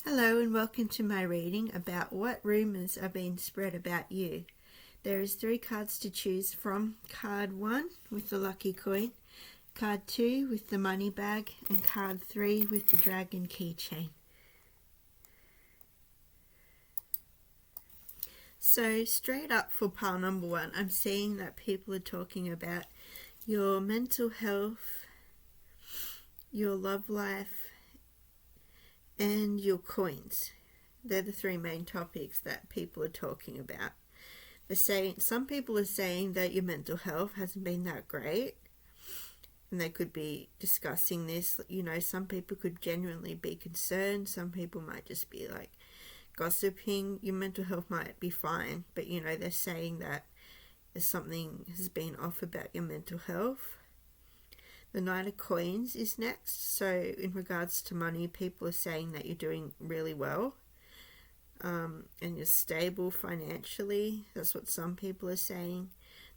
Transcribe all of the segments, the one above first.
Hello and welcome to my reading about what rumours are being spread about you. There is 3 cards to choose from. Card 1 with the lucky coin, card 2 with the money bag, and card 3 with the dragon keychain. So straight up for pile number 1, I'm seeing that people are talking about your mental health, your love life, and your coins. They're the 3 main topics that people are talking about. Some people are saying that your mental health hasn't been that great, and they could be discussing this. Some people could genuinely be concerned. Some people might just be like gossiping. Your mental health might be fine, but they're saying that there's something has been off about your mental health. The Knight of Coins is next. So in regards to money, people are saying that you're doing really well, and you're stable financially. That's what some people are saying.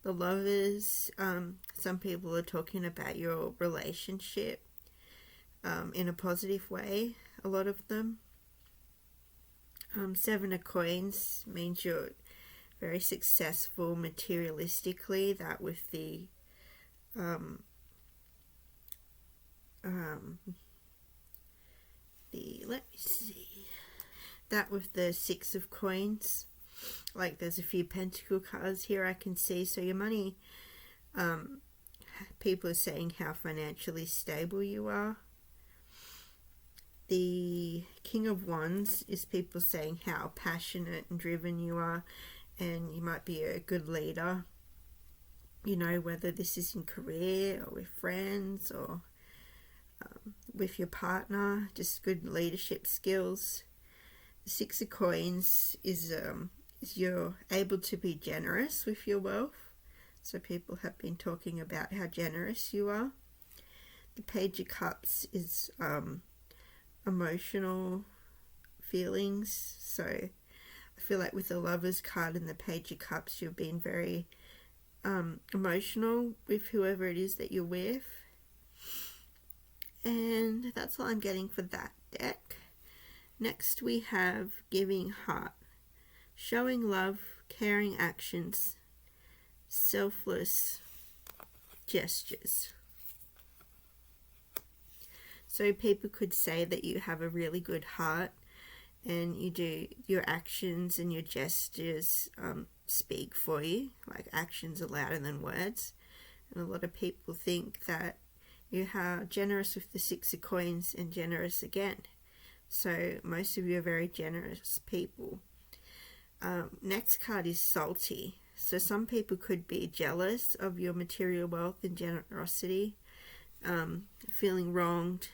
The Lovers, some people are talking about your relationship in a positive way, a lot of them. 7 of Coins means you're very successful materialistically. That with the that with the 6 of Coins, like there's a few pentacle cards here I can see. So your money, people are saying how financially stable you are. The King of Wands is people saying how passionate and driven you are, and you might be a good leader, whether this is in career or with friends or with your partner, just good leadership skills. The 6 of Coins is you're able to be generous with your wealth. So people have been talking about how generous you are. The Page of Cups is emotional feelings. So I feel like with the Lovers card and the Page of Cups, you've been very emotional with whoever it is that you're with. And that's all I'm getting for that deck. Next we have Giving Heart. Showing love, caring actions, selfless gestures. So people could say that you have a really good heart, and you do your actions and your gestures speak for you. Like actions are louder than words. And a lot of people think that you are generous with the 6 of Coins and generous again. So most of you are very generous people. Next card is Salty. So some people could be jealous of your material wealth and generosity, feeling wronged,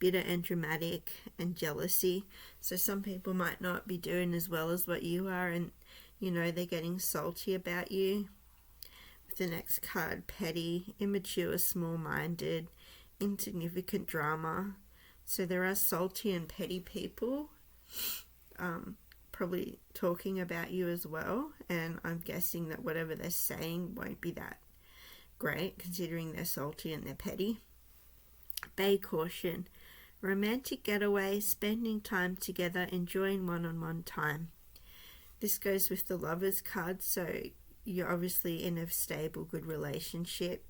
bitter and dramatic, and jealousy. So some people might not be doing as well as what you are, and they're getting salty about you. The next card, Petty, immature, small-minded, insignificant drama. So there are salty and petty people probably talking about you as well, and I'm guessing that whatever they're saying won't be that great considering they're salty and they're petty. Bay Caution, romantic getaway, spending time together, enjoying one-on-one time. This goes with the Lovers card, so you're obviously in a stable, good relationship,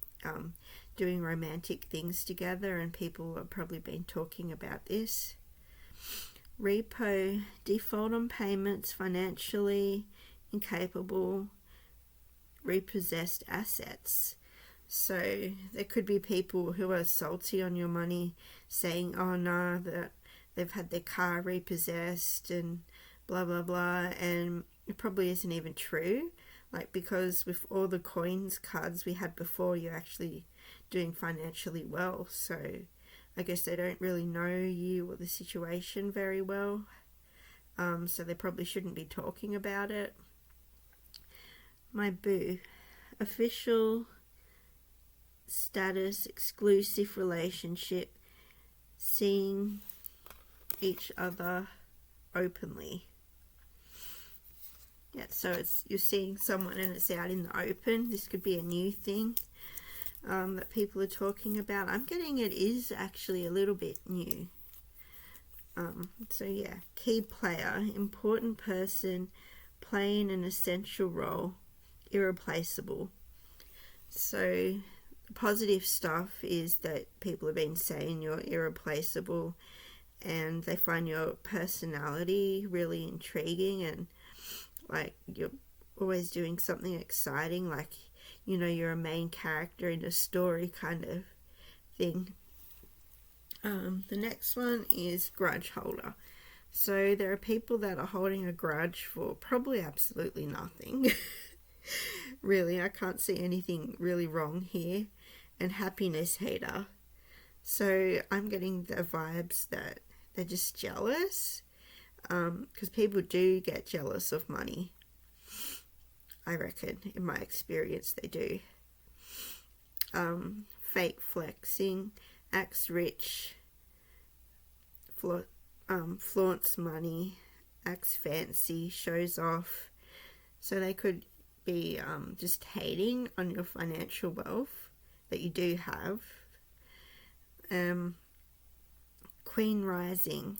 doing romantic things together, and people have probably been talking about this. Repo, default on payments, financially incapable, repossessed assets. So there could be people who are salty on your money, saying, oh no, that they've had their car repossessed and blah blah blah, and it probably isn't even true. Because with all the coins cards we had before, you're actually doing financially well. So I guess they don't really know you or the situation very well. So they probably shouldn't be talking about it. My boo. Official status, exclusive relationship, seeing each other openly. Yeah, so you're seeing someone and it's out in the open. This could be a new thing that people are talking about. I'm getting it is actually a little bit new. So yeah, key player, important person, playing an essential role, irreplaceable. So positive stuff is that people have been saying you're irreplaceable, and they find your personality really intriguing, and like you're always doing something exciting, like you're a main character in a story kind of thing. The next one is grudge holder. So there are people that are holding a grudge for probably absolutely nothing. Really, I can't see anything really wrong here. And happiness hater. So I'm getting the vibes that they're just jealous, because people do get jealous of money. I reckon, in my experience, they do. Fake flexing, acts rich, flaunts money, acts fancy, shows off. So they could be just hating on your financial wealth that you do have. Queen rising,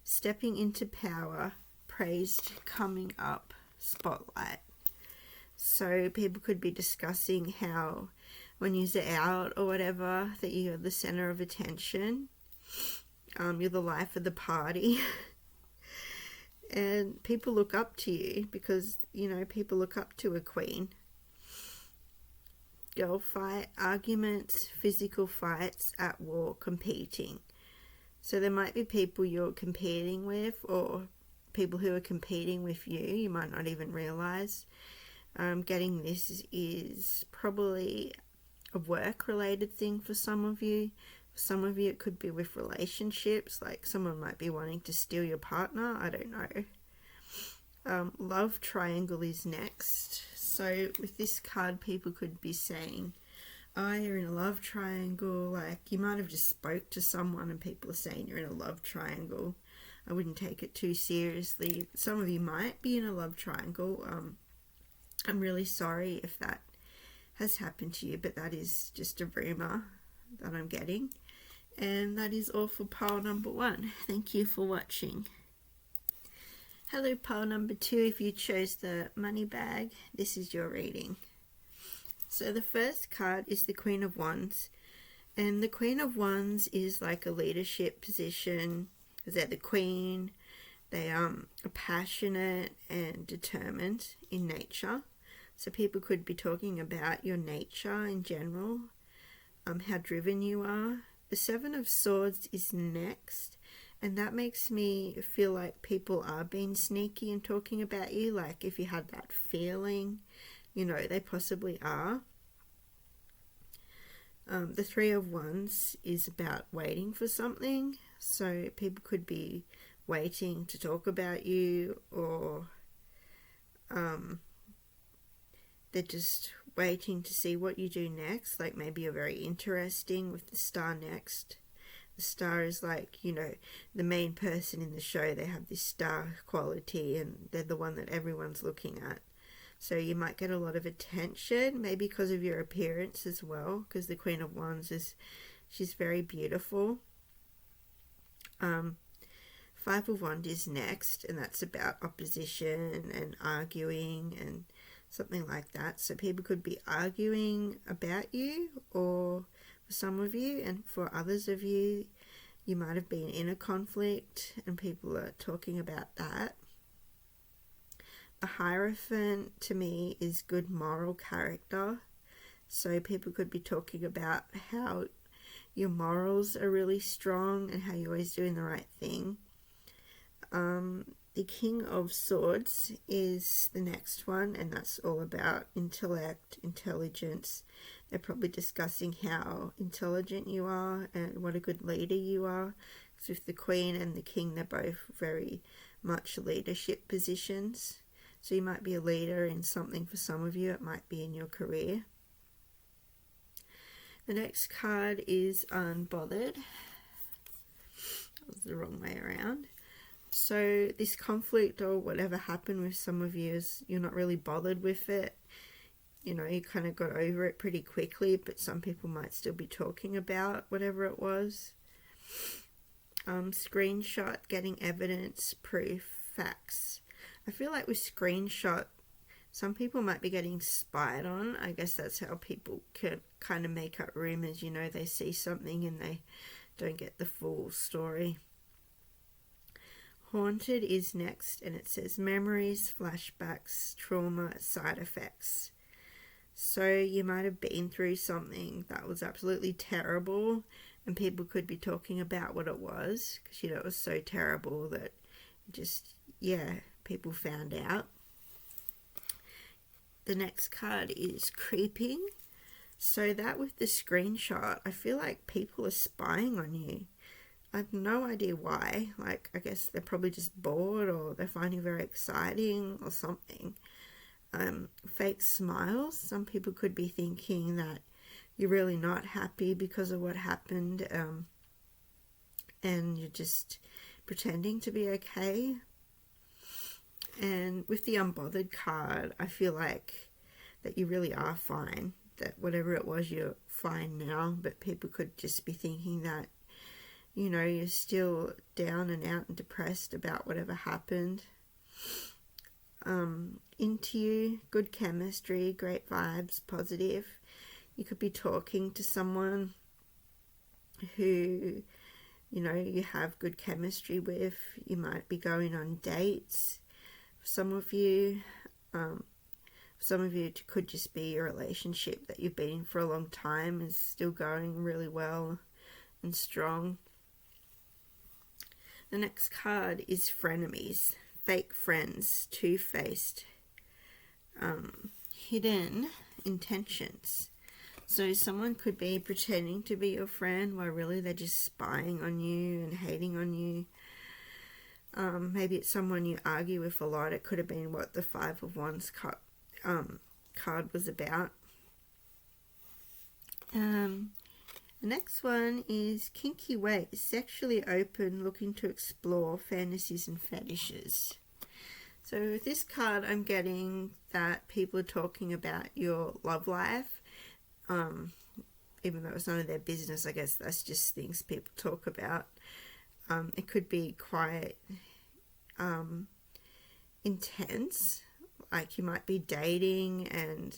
stepping into power, praised, coming up, spotlight. So people could be discussing how when you're out or whatever, that you're the center of attention. You're the life of the party. And people look up to you because, people look up to a queen. Girl fight, arguments, physical fights, at war, competing. So there might be people you're competing with, or people who are competing with you. You might not even realise. Getting this is probably a work-related thing for some of you. For some of you, it could be with relationships, like someone might be wanting to steal your partner. I don't know. Love triangle is next. So with this card, people could be saying, oh, you're in a love triangle. Like you might have just spoke to someone and people are saying you're in a love triangle. I wouldn't take it too seriously. Some of you might be in a love triangle. I'm really sorry if that has happened to you, but that is just a rumour that I'm getting. And that is all for pile number 1. Thank you for watching. Hello, pile number 2. If you chose the money bag, this is your reading. So the first card is the Queen of Wands. And the Queen of Wands is like a leadership position. They're the queen. They are passionate and determined in nature. So people could be talking about your nature in general, how driven you are. The Seven of Swords is next, and that makes me feel like people are being sneaky and talking about you. Like if you had that feeling, they possibly are. The Three of Wands is about waiting for something. So people could be waiting to talk about you, or they're just waiting to see what you do next. Like maybe you're very interesting with the star next. The star is like, the main person in the show. They have this star quality and they're the one that everyone's looking at. So you might get a lot of attention, maybe because of your appearance as well, because the Queen of Wands she's very beautiful. Five of Wands is next, and that's about opposition and arguing and something like that. So people could be arguing about you, or for some of you, and for others of you, you might have been in a conflict and people are talking about that. A Hierophant to me is good moral character. So people could be talking about how your morals are really strong and how you're always doing the right thing. The King of Swords is the next one, and that's all about intellect, intelligence. They're probably discussing how intelligent you are and what a good leader you are. Because with the Queen and the King, they're both very much leadership positions. So you might be a leader in something for some of you. It might be in your career. The next card is Unbothered. That was the wrong way around. So this conflict or whatever happened with some of you is you're not really bothered with it. You kind of got over it pretty quickly, but some people might still be talking about whatever it was. Screenshot, getting evidence, proof, facts. I feel like with screenshot, some people might be getting spied on. I guess that's how people can kind of make up rumors. You know, they see something and they don't get the full story. Haunted is next, and it says memories, flashbacks, trauma, side effects. So you might have been through something that was absolutely terrible, and people could be talking about what it was, because, you know, it was so terrible that just, people found out. The next card is creeping. So that with the screenshot, I feel like people are spying on you. I have no idea why. Like, I guess they're probably just bored, or they're finding it very exciting or something. Fake smiles. Some people could be thinking that you're really not happy because of what happened, and you're just pretending to be okay. And with the unbothered card, I feel like that you really are fine. That whatever it was, you're fine now. But people could just be thinking that, you know, you're still down and out and depressed about whatever happened. Into you, good chemistry, great vibes, positive. You could be talking to someone who, you know, you have good chemistry with. You might be going on dates. Some of you it could just be a relationship that you've been in for a long time is still going really well and strong. The next card is frenemies, fake friends, two-faced, hidden intentions. So someone could be pretending to be your friend while really they're just spying on you and hating on you. Maybe it's someone you argue with a lot. It could have been what the Five of Wands card was about. The next one is kinky ways, sexually open, looking to explore fantasies and fetishes. So with this card, I'm getting that people are talking about your love life. Even though it's none of their business, I guess that's just things people talk about. It could be quite intense. Like, you might be dating and,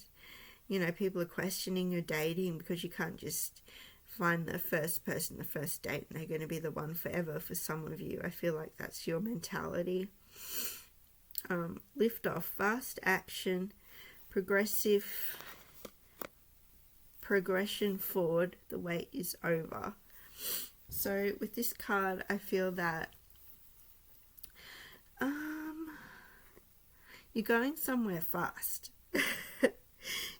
you know, people are questioning your dating because you can't just find the first person, the first date, and they're going to be the one forever for some of you. I feel like that's your mentality. Lift off, fast action, progression forward, the wait is over. So with this card, I feel that you're going somewhere fast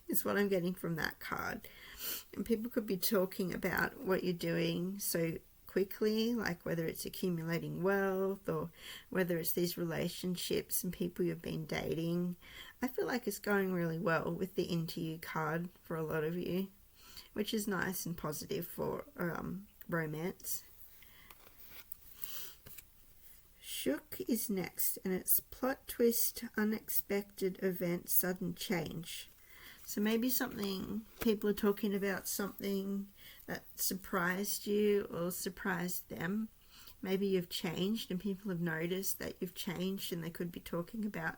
is what I'm getting from that card. And people could be talking about what you're doing so quickly, like whether it's accumulating wealth or whether it's these relationships and people you've been dating. I feel like it's going really well with the Into You card for a lot of you, which is nice and positive for romance. Shook is next, and it's plot twist, unexpected event, sudden change. So maybe people are talking about something that surprised you or surprised them. Maybe you've changed and people have noticed that you've changed, and they could be talking about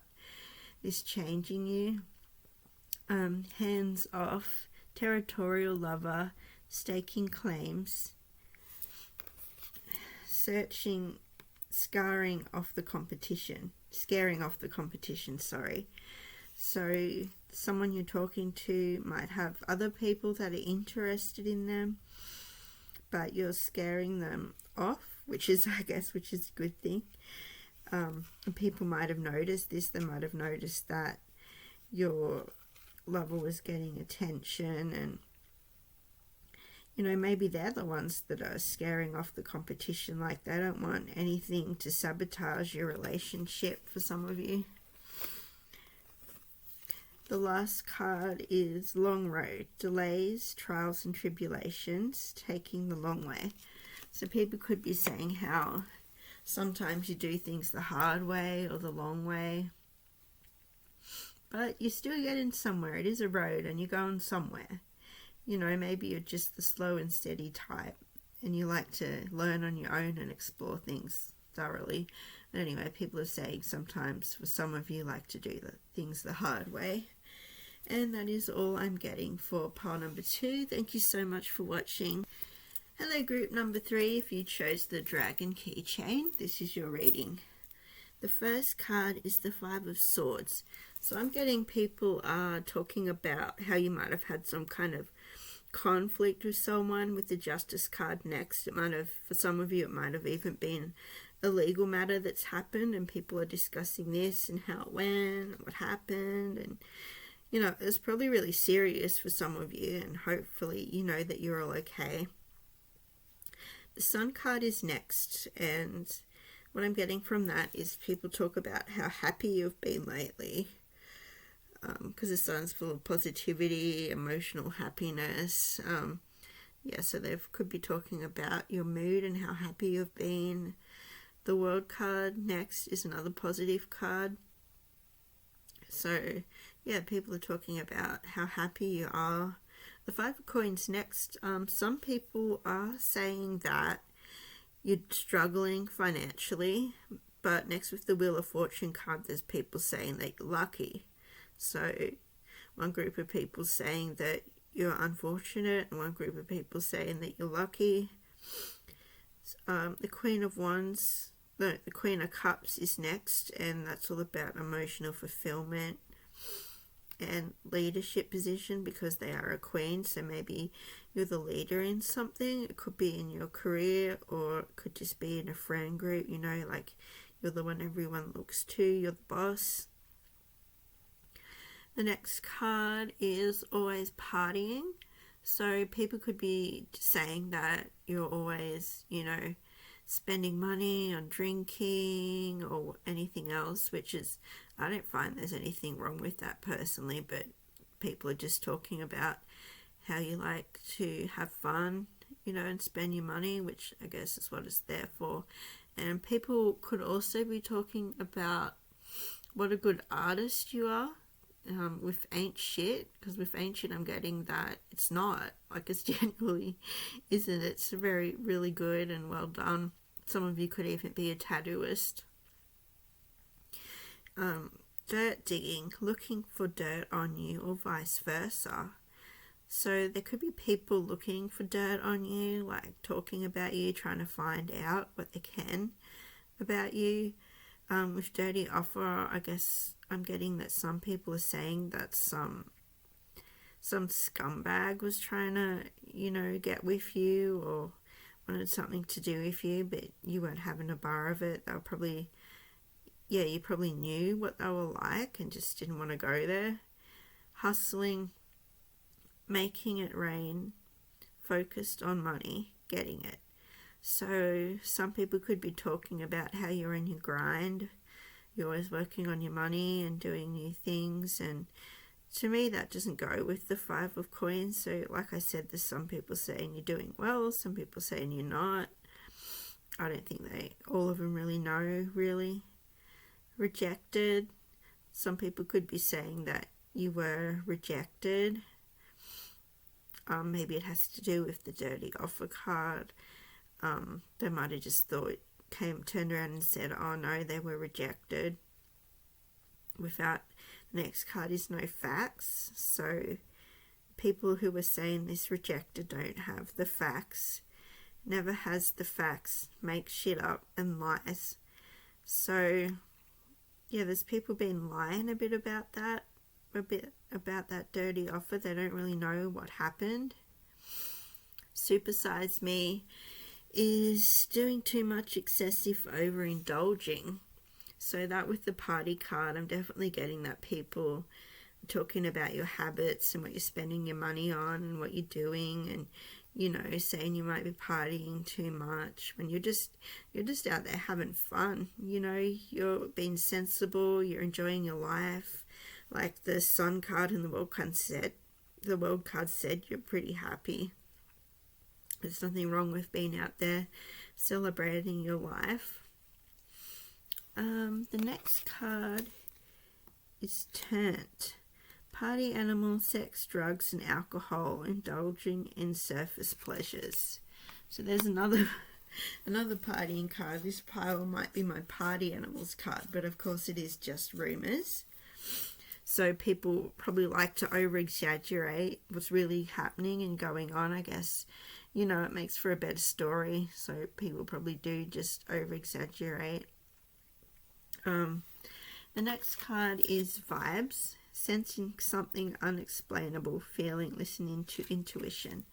this changing you. Hands off, territorial lover, staking claims, scaring off the competition, sorry. So someone you're talking to might have other people that are interested in them, but you're scaring them off, which is a good thing. And people might have noticed this. They might have noticed that your lover was getting attention, and, you know, maybe they're the ones that are scaring off the competition. Like, they don't want anything to sabotage your relationship for some of you. The last card is long road, delays, trials and tribulations, taking the long way. So people could be saying how sometimes you do things the hard way or the long way, but you're still getting somewhere. It is a road and you're going somewhere. You know, maybe you're just the slow and steady type, and you like to learn on your own and explore things thoroughly. But anyway, people are saying sometimes for some of you like to do the things the hard way. And that is all I'm getting for pile number 2. Thank you so much for watching. Hello group number 3, if you chose the Dragon Keychain, this is your reading. The first card is the 5 of Swords. So I'm getting people talking about how you might have had some kind of conflict with someone with the Justice card next. It might have, for some of you, it might have even been a legal matter that's happened, and people are discussing this and how it went, what happened, and you know, it's probably really serious for some of you, and hopefully you know that you're all okay. The Sun card is next, and what I'm getting from that is people talk about how happy you've been lately, because the Sun's full of positivity, emotional happiness. So they could be talking about your mood and how happy you've been. The World card next is another positive card. So, yeah, people are talking about how happy you are. The 5 of Coins next. Some people are saying that you're struggling financially, but next with the Wheel of Fortune card, there's people saying that you're lucky. So, one group of people saying that you're unfortunate, and one group of people saying that you're lucky. The Queen of Cups is next, and that's all about emotional fulfillment and leadership position, because they are a queen. So maybe you're the leader in something. It could be in your career, or it could just be in a friend group, you know, like you're the one everyone looks to, you're the boss. The next card is always partying. So people could be saying that you're always, you know, spending money on drinking or anything else, which is, I don't find there's anything wrong with that personally, but people are just talking about how you like to have fun, you know, and spend your money, which I guess is what it's there for. And people could also be talking about what a good artist you are. With Ain't Shit, because with Ain't Shit I'm getting that it's not, like it's genuinely isn't. It's very, really good and well done. Some of you could even be a tattooist. Dirt digging, looking for dirt on you, or vice versa. So there could be people looking for dirt on you, like talking about you, trying to find out what they can about you. With dirty offer, I guess I'm getting that some people are saying that some scumbag was trying to, you know, get with you or wanted something to do with you, but you weren't having a bar of it. They were probably, you probably knew what they were like and just didn't want to go there. Hustling, making it rain, focused on money, getting it. So some people could be talking about how you're in your grind, you're always working on your money and doing new things, and to me that doesn't go with the 5 of Coins. So like I said, there's some people saying you're doing well, some people saying you're not. I don't think all of them really know, really. Rejected, some people could be saying that you were rejected. Maybe it has to do with the dirty offer card. They might have just turned around and said, oh no, they were rejected. Without, the next card is no facts. So people who were saying this rejected don't have the facts. Never has the facts, makes shit up and lies. So yeah, there's people been lying a bit about that dirty offer. They don't really know what happened. Supersize Me is doing too much excessive overindulging. So that with the party card, I'm definitely getting that people are talking about your habits and what you're spending your money on and what you're doing, and you know, saying you might be partying too much when you're just out there having fun. You know, you're being sensible, you're enjoying your life. Like the Sun card and the World card said, you're pretty happy. There's nothing wrong with being out there celebrating your life. The next card is Turned. Party animal, sex, drugs and alcohol, indulging in surface pleasures. So there's another partying card. This pile might be my party animals card, but of course it is just rumours. So people probably like to over-exaggerate what's really happening and going on, I guess. You know, it makes for a better story, so people probably do just over-exaggerate. The next card is vibes, sensing something unexplainable, feeling, listening to intuition.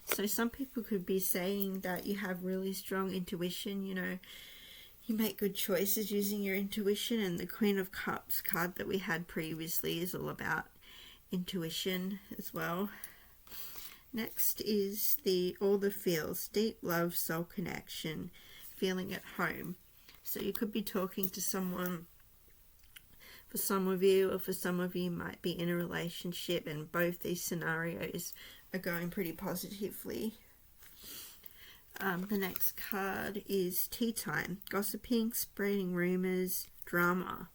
So some people could be saying that you have really strong intuition, you know, you make good choices using your intuition, and the Queen of Cups card that we had previously is all about intuition as well. Next is all the feels, deep love, soul connection, feeling at home. So you could be talking to someone, for some of you, or for some of you might be in a relationship, and both these scenarios are going pretty positively. The next card is tea time, gossiping, spreading rumours, drama.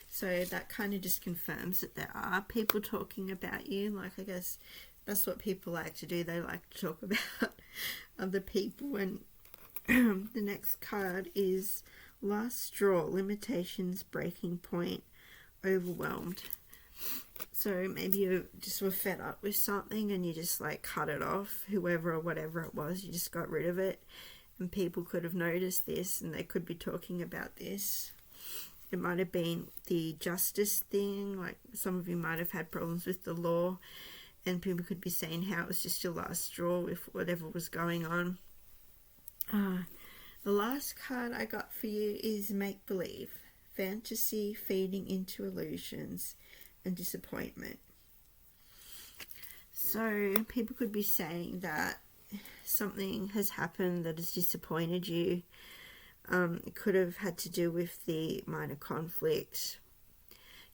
So that kind of just confirms that there are people talking about you. Like, I guess that's what people like to do. They like to talk about other people. And the next card is last straw, limitations, breaking point, overwhelmed. So maybe you just were fed up with something and you just like cut it off, whoever or whatever it was, you just got rid of it. And people could have noticed this and they could be talking about this. It might have been the justice thing, like some of you might have had problems with the law, and people could be saying how it was just your last straw with whatever was going on. The last card I got for you is make-believe, fantasy feeding into illusions, and disappointment. So people could be saying that something has happened that has disappointed you. It could have had to do with the minor conflict,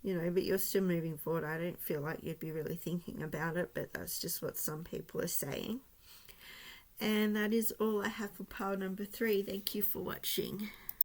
you know, but you're still moving forward. I don't feel like you'd be really thinking about it, but that's just what some people are saying. And that is all I have for pile number 3. Thank you for watching.